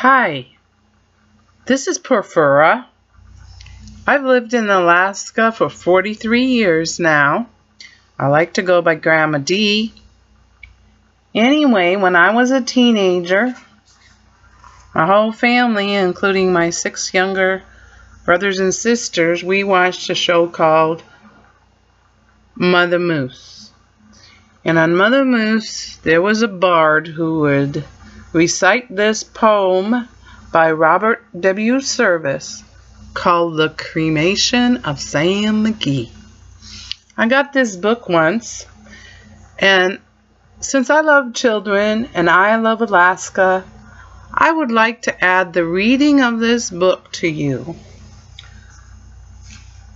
Hi, this is Porphyra. I've lived in Alaska for 43 years now. I like to go by Grandma D. Anyway, when I was a teenager, my whole family, including my 6 younger brothers and sisters, we watched a show called Mother Moose. And on Mother Moose, there was a bard who would recite this poem by Robert W. Service called The Cremation of Sam Mcgee. I got this book once, and since I love children and I love Alaska, I would like to add the reading of this book to you.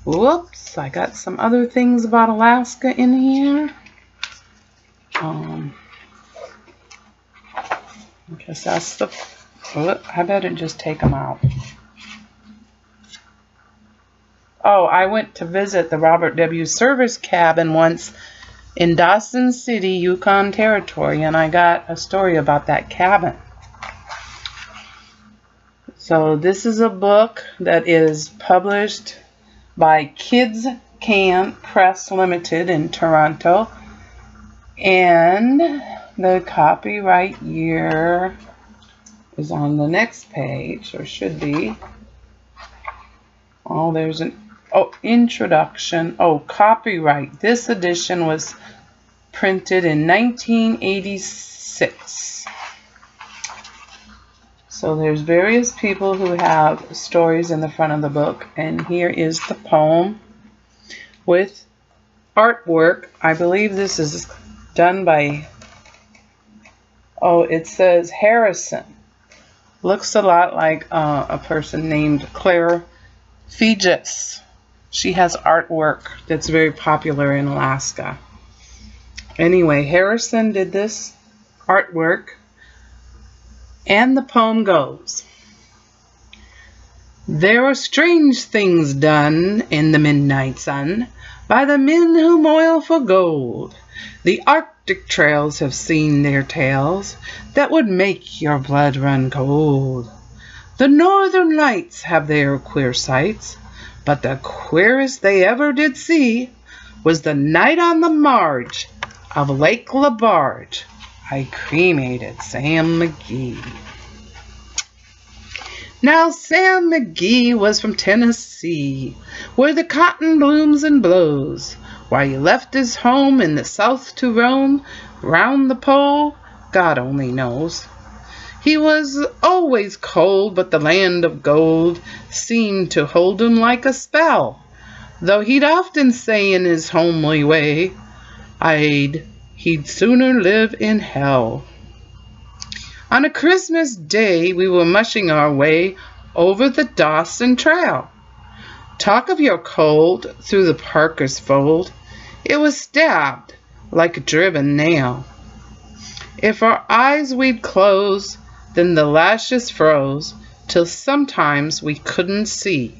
Whoops, I got some other things about Alaska in here. I guess that's the... I better just take them out. Oh, I went to visit the Robert W. Service cabin once in Dawson City, Yukon Territory, and I got a story about that cabin. So this is a book that is published by Kids Can Press Limited in Toronto, and the copyright year is on the next page, or should be. Oh, there's an introduction. Oh, copyright. This edition was printed in 1986. So there's various people who have stories in the front of the book, and here is the poem with artwork. I believe this is done by, it says Harrison. Looks a lot like a person named Claire Fegis. She has artwork that's very popular in Alaska. Anyway, Harrison did this artwork, and the poem goes: There are strange things done in the midnight sun by the men who moil for gold. The Arctic trails have seen their tales that would make your blood run cold. The northern lights have their queer sights, but the queerest they ever did see was the night on the marge of Lake LaBarge I cremated Sam Mcgee. Now Sam Mcgee was from Tennessee, where the cotton blooms and blows. Why he left his home in the south to roam round the pole, God only knows. He was always cold, but the land of gold seemed to hold him like a spell, though he'd often say in his homely way, he'd sooner live in hell. On a Christmas day, we were mushing our way over the Dawson Trail. Talk of your cold through the Parker's fold, it was stabbed like a driven nail. If our eyes we'd close, then the lashes froze till sometimes we couldn't see.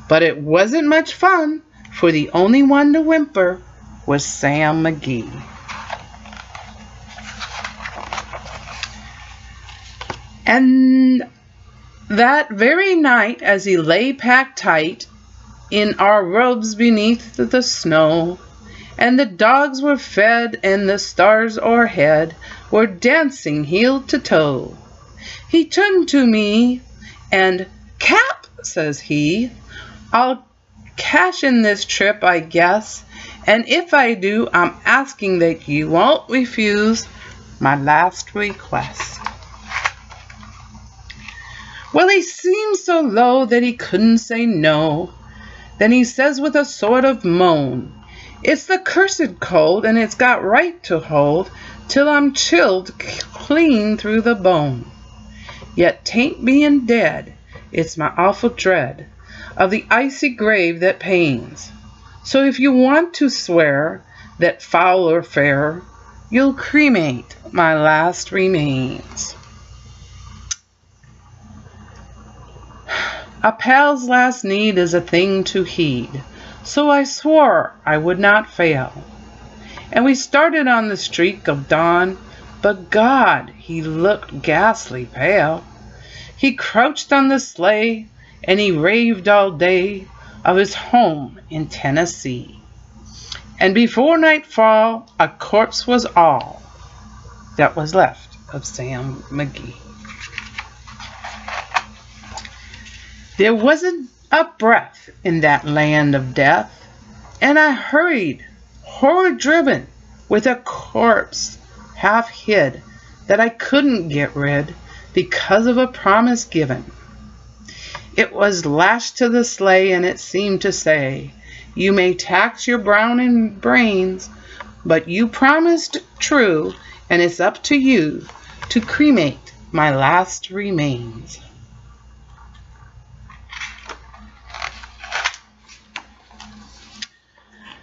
But it wasn't much fun, for the only one to whimper was Sam Mcgee. And that very night, as he lay packed tight in our robes beneath the snow, and the dogs were fed and the stars o'erhead were dancing heel to toe, he turned to me and, "Cap," says he, "I'll cash in this trip, I guess, and if I do, I'm asking that you won't refuse my last request." Well, he seemed so low that he couldn't say no. Then he says with a sort of moan, "It's the cursed cold, and it's got right to hold till I'm chilled clean through the bone. Yet 'tain't being dead, it's my awful dread of the icy grave that pains. So if you want to swear that foul or fair, you'll cremate my last remains." A pal's last need is a thing to heed, so I swore I would not fail. And we started on the streak of dawn, but God, he looked ghastly pale. He crouched on the sleigh, and he raved all day of his home in Tennessee. And before nightfall, a corpse was all that was left of Sam McGee. There wasn't a breath in that land of death, and I hurried, horror-driven, with a corpse half hid that I couldn't get rid because of a promise given. It was lashed to the sleigh, and it seemed to say, "You may tax your browning brains, but you promised true, and it's up to you to cremate my last remains."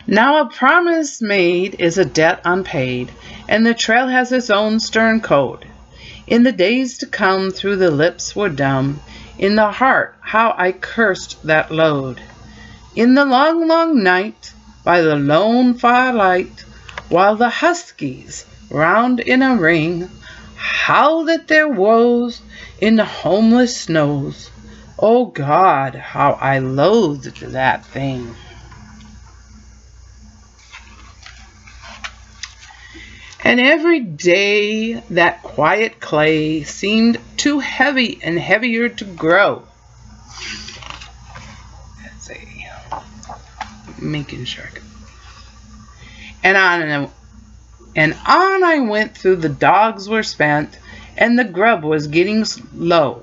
Now a promise made is a debt unpaid, and the trail has its own stern code. In the days to come, through the lips were dumb, in the heart how I cursed that load. In the long, long night, by the lone firelight, while the huskies round in a ring howled at their woes in the homeless snows, oh God, how I loathed that thing. And every day that quiet clay seemed too heavy and heavier to grow. Let's see. Making sure. And on I went through the dogs were spent, and the grub was getting low.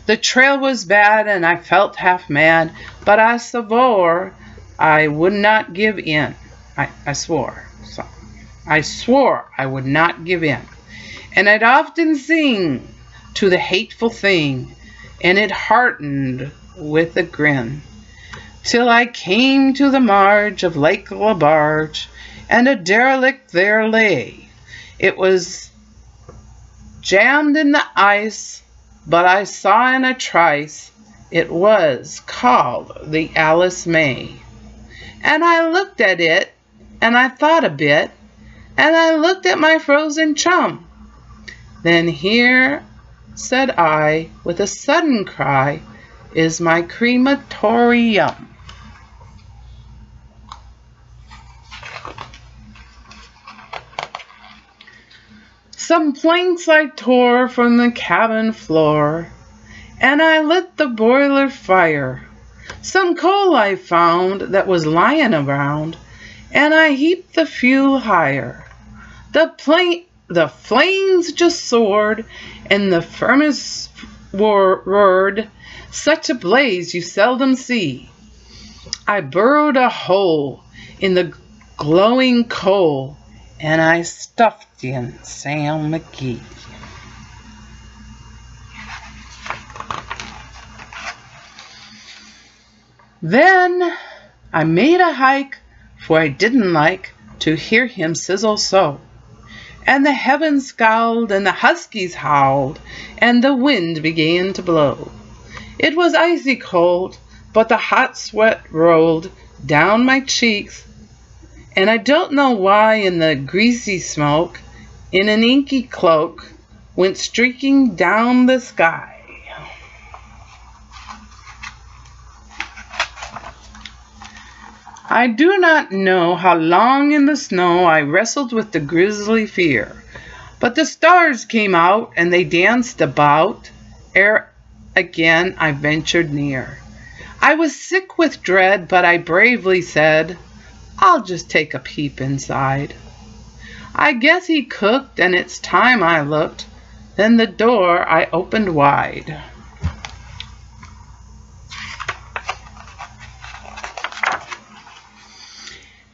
The trail was bad, and I felt half mad, but I swore I would not give in. I swore I would not give in. And I'd often sing to the hateful thing, and it heartened with a grin, till I came to the marge of Lake LaBarge, and a derelict there lay. It was jammed in the ice, but I saw in a trice it was called the Alice May. And I looked at it, and I thought a bit, and I looked at my frozen chum. Then here, said I, with a sudden cry, is my crematorium. Some planks I tore from the cabin floor, and I lit the boiler fire. Some coal I found that was lying around, and I heaped the fuel higher. The flames just soared, and the furnace roared, such a blaze you seldom see. I burrowed a hole in the glowing coal, and I stuffed in Sam McGee. Then I made a hike, for I didn't like to hear him sizzle so. And the heavens scowled, and the huskies howled, and the wind began to blow. It was icy cold, but the hot sweat rolled down my cheeks, and I don't know why in the greasy smoke, in an inky cloak, went streaking down the sky. I do not know how long in the snow I wrestled with the grisly fear, but the stars came out and they danced about ere again I ventured near. I was sick with dread, but I bravely said, I'll just take a peep inside. I guess he cooked, and it's time I looked, then the door I opened wide.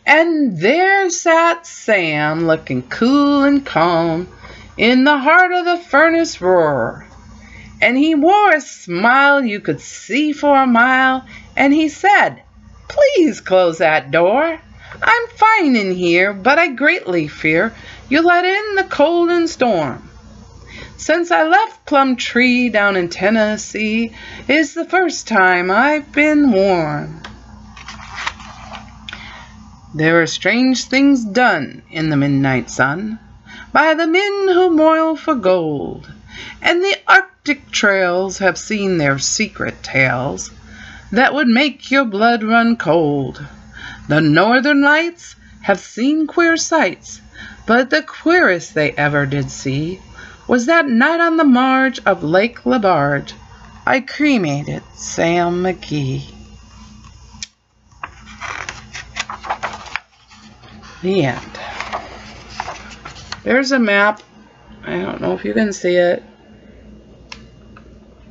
And there sat Sam, looking cool and calm, in the heart of the furnace roar. And he wore a smile you could see for a mile, and he said, Please close that door. I'm fine in here, but I greatly fear you'll let in the cold and storm. Since I left Plumtree down in Tennessee, is the first time I've been warm. There are strange things done in the midnight sun by the men who moil for gold, And the Arctic trails have seen their secret tales that would make your blood run cold. The Northern Lights have seen queer sights, but the queerest they ever did see was that night on the marge of Lake Lebarge I cremated Sam Mcgee. The end. There's a map. I don't know if you can see it.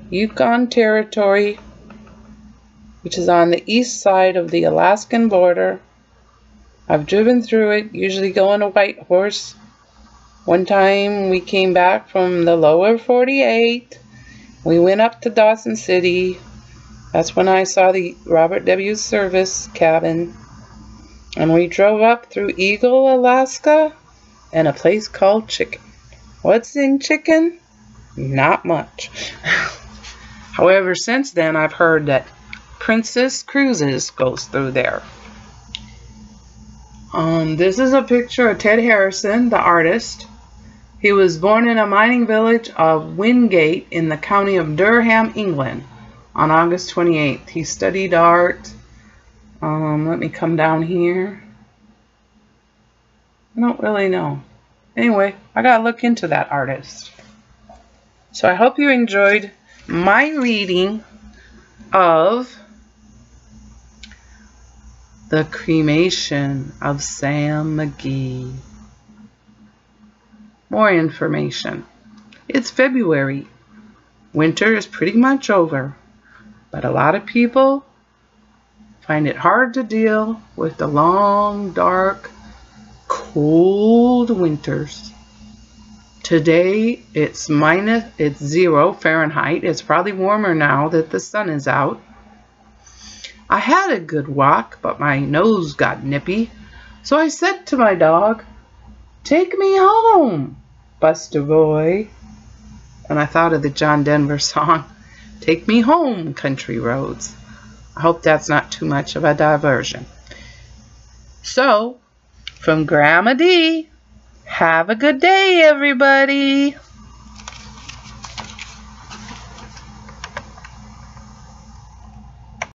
Yukon Territory, which is on the east side of the Alaskan border. I've driven through it, usually going a white horse. One time we came back from the lower 48. We went up to Dawson City. That's when I saw the Robert W. Service cabin. And we drove up through Eagle, Alaska, and a place called Chicken. What's in Chicken? Not much. However, since then I've heard that Princess Cruises goes through there. This is a picture of Ted Harrison, the artist. He was born in a mining village of Wingate in the county of Durham, England, on August 28th. He studied art. Let me come down here. I don't really know. Anyway, I gotta look into that artist. So I hope you enjoyed my reading of The Cremation of Sam Mcgee. More information. It's February. Winter is pretty much over, but a lot of people find it hard to deal with the long, dark, cold winters. Today it's 0 Fahrenheit. It's probably warmer now that the sun is out. I had a good walk, but my nose got nippy, so I said to my dog, "Take me home, Buster boy." And I thought of the John Denver song, "Take me home, country roads." I hope that's not too much of a diversion. So, from Grandma D, have a good day, everybody.